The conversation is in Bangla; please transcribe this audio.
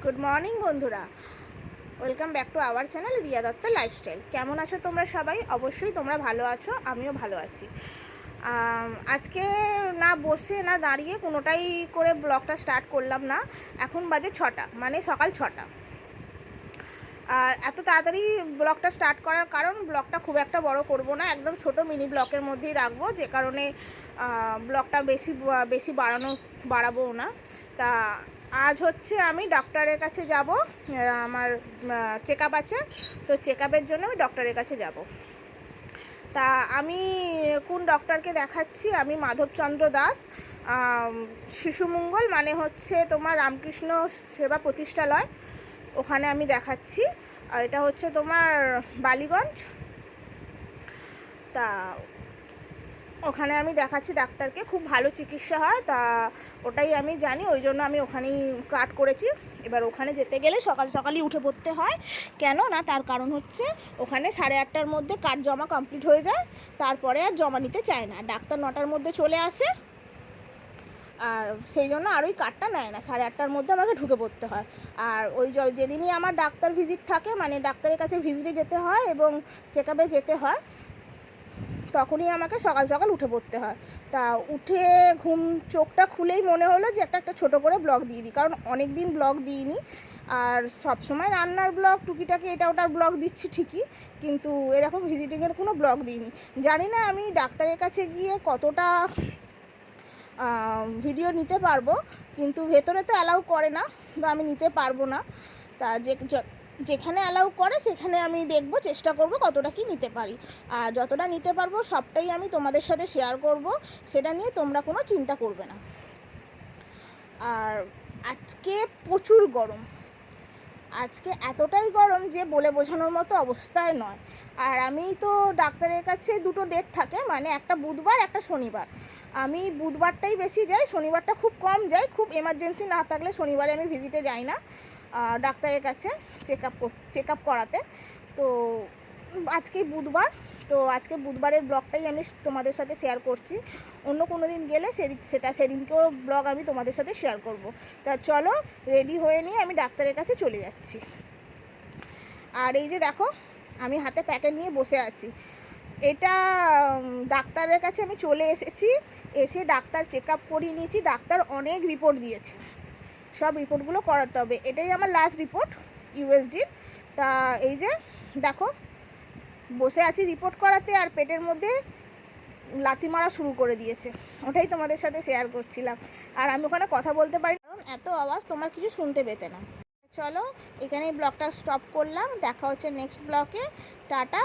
গুড মর্নিং বন্ধুরা, welcome back to our channel Riya Dutta lifestyle. কেমন আছো তোমরা সবাই? অবশ্যই তোমরা ভালো আছো, আমিও ভালো আছি। আজকে না বসে না দাঁড়িয়ে কোনোটাই করে ব্লগটা স্টার্ট করলাম না। এখন বাজে 6টা, মানে সকাল 6টা। এত তাড়াতাড়ি ব্লগটা স্টার্ট করার কারণ, ব্লগটা খুব একটা বড় করব না, একদম ছোট মিনি ব্লগের মধ্যেই রাখবো, যে কারণে ব্লগটা বেশি বাড়াবো না। তা আজ হচ্ছে আমি ডক্টরের কাছে যাব, আমার চেক আপ আছে, তো চেক আপের জন্য আমি ডক্টরের কাছে যাব। তা আমি কোন ডক্টরকে দেখাচ্ছি? আমি মাধবচন্দ্র দাস, শিশুমঙ্গল, মানে হচ্ছে তোমার রামকৃষ্ণ সেবা প্রতিষ্ঠালয়, ওখানে আমি দেখাচ্ছি। আর এটা হচ্ছে তোমার বালিগঞ্জ। তা ওখানে আমি দেখাচ্ছি ডাক্তারকে, খুব ভালো চিকিৎসা হয়, তা ওটাই আমি জানি, ওই জন্য আমি ওখানেই কাট করেছি। এবার ওখানে যেতে গেলে সকাল সকালই উঠে পড়তে হয়। কেন না, তার কারণ হচ্ছে ওখানে 8:30টার মধ্যে কার্ড জমা কমপ্লিট হয়ে যায়, তারপরে আর জমা নিতে চায় না। ডাক্তার 9টার মধ্যে চলে আসে, আর সেই জন্য আর ওই কার্ডটা নেয় না, 8:30টার মধ্যে আমাকে ঢুকে পড়তে হয়। আর ওই যেদিনই আমার ডাক্তার ভিজিট থাকে, মানে ডাক্তারের কাছে ভিজিটে যেতে হয় এবং চেক আপে যেতে হয়, তখনই আমাকে সকাল সকাল উঠে পড়তে হয়। তা উঠে চোখটা খুলেই মনে হলো যে একটা ছোটো করে ব্লগ দিয়ে দিই, কারণ অনেক দিন ব্লগ দিইনি। আর সবসময় রান্নার ব্লগ, টুকিটাকি এটা ওটার ব্লগ দিচ্ছি ঠিকই, কিন্তু এরকম ভিজিটিংয়ের কোনো ব্লগ দিইনি। জানি না আমি ডাক্তারের কাছে গিয়ে কতটা ভিডিও নিতে পারবো, কিন্তু ভেতরে তো অ্যালাউ করে না, তো আমি নিতে পারবো না। তা যেখানে অ্যালাউ করে সেখানে আমি দেখব, চেষ্টা করব কতটা কি নিতে পারি। আর যতটা নিতে পারবো সবটাই আমি তোমাদের সাথে শেয়ার করব, সেটা নিয়ে তোমরা কোনো চিন্তা করবে না। আর আজকে প্রচুর গরম, আজকে এতটাই গরম যে বলে বোঝানোর মতো অবস্থায় নয়। আর আমি তো ডাক্তারের কাছে দুটো ডেট থাকে, মানে একটা বুধবার একটা শনিবার। আমি বুধবারটাই বেশি যাই, শনিবারটা খুব কম যাই, খুব এমার্জেন্সি না থাকলে শনিবারে আমি ভিজিটে যাই না ডাক্তারের কাছে চেক আপ করাতে। তো আজকেই বুধবার, তো আজকে বুধবারের ব্লগটাই আমি তোমাদের সাথে শেয়ার করছি। অন্য কোনো দিন গেলে সেদিনকেও ব্লগ আমি তোমাদের সাথে শেয়ার করব। তা চলো, রেডি হয়ে নিয়ে আমি ডাক্তারের কাছে চলে যাচ্ছি। আর এই যে দেখো, আমি হাতে প্যাকেট নিয়ে বসে আছি। এটা ডাক্তারের কাছে আমি চলে এসেছি, এসে ডাক্তার চেক আপ করিয়ে নিয়েছি। ডাক্তার অনেক রিপোর্ট দিয়েছে, সব রিপোর্টগুলো করাতে হবে। এটাই আমার লাস্ট রিপোর্ট ইউএসজির। তা এই যে দেখো, বসে আছি রিপোর্ট করাতে, আর পেটের মধ্যে লাথি মারা শুরু করে দিয়েছে, ওটাই তোমাদের সাথে শেয়ার করছিলাম। আর আমি ওখানে কথা বলতে পারি, কারণ এত আওয়াজ তোমরা কিছু শুনতে পেতে না। চলো, এখানেই ব্লগটা স্টপ করলাম, দেখা হচ্ছে নেক্সট ব্লগে। টাটা,